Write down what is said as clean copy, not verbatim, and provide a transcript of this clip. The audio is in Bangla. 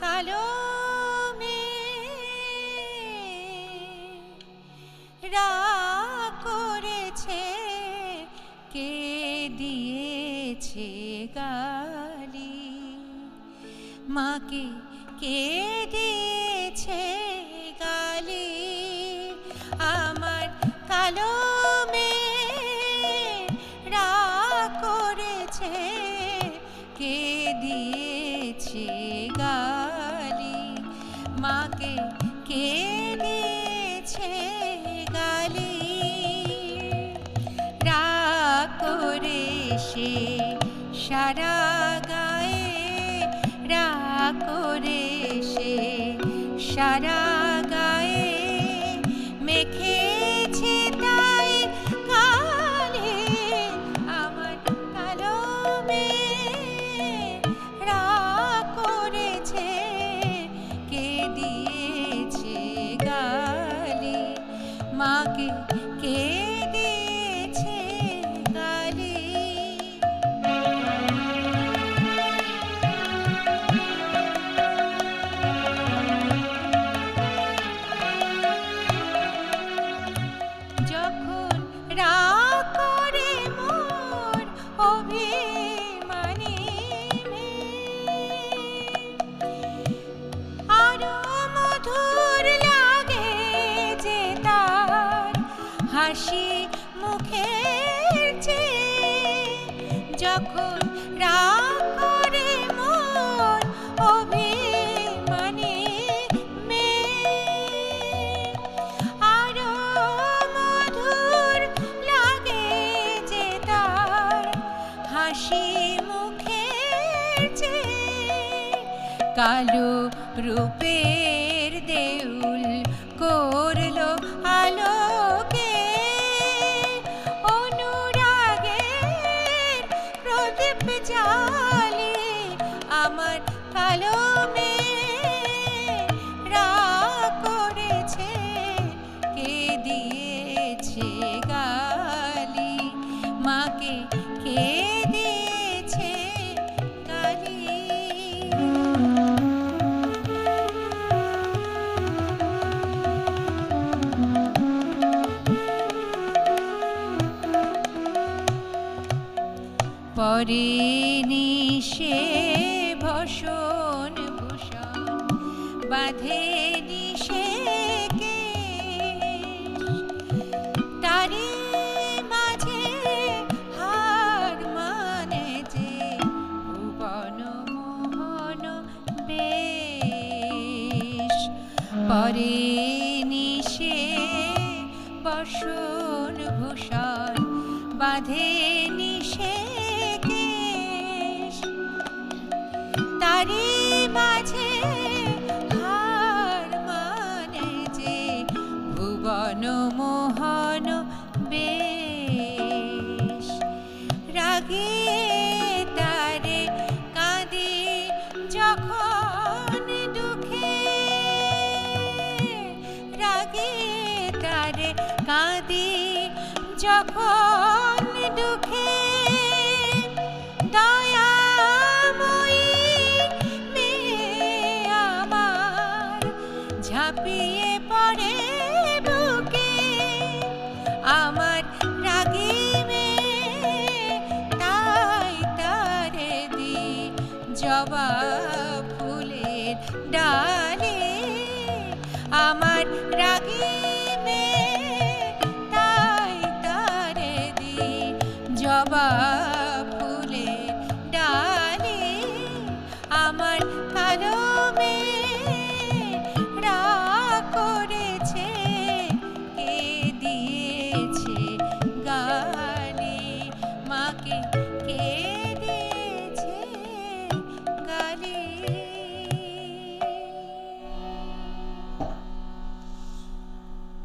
কালো মেঘ রাগ করেছে, কে দিয়েছে গালি, মাকে কে দিয়েছে গালি। আমার কালো মেঘ রাগ করেছে, কে দিয়েছে গালি, মাকে কে দিয়েছে গালি। রাগ করে সে সারা গায়ে, রাগ করে সে সারা গায়ে মেখেছে তাই কালি। আমার কালো মেঘ রাগ করেছে, কে দিয়েছে গালি, মাকে কে দিয়েছে গালি। যখন রাগ করে মোর অভিমানী আরো মধুর লাগে যে তার হাসি মুখের চেয়ে। যখন রাগ করে মোর অভিমানী আরো মধুর লাগে যে তার হাসি মুখের চেয়ে। কালো রূপের দেউল করলো আলোকে, অনুরাগের প্রদীপ জ্বালি। আমার কালো মেঘ রাগ করেছে, কে দিয়েছে গালি, মাকে কে দিয়েছে গালি। পরে নিশে ভসন ভূষণ বাঁধে নিশে কেশ, তারি মাঝে হার মানে যে ভুবন মোহন বেশ। পরে নিশে বসন ভূষণ বাঁধে নিশে কেশ, তারি মাঝে হার মানে যে ভুবন মোহন বেশ। রাগে তারে কাঁদি যখন দুঃখে, রাগে তারে কাঁদি যখন দুঃখে। দয়াময়ী মেয়ে আমার ঝাঁপিয়ে পড়ে বুকে, আমার রাগী মেয়ে তাই তারে দি জবা ফুলের ডালে। আমার রাগী জবা ফুলের ডালে। আমার কালো মেঘ রাগ করেছে, কে দিয়েছে গালি, মাকে কে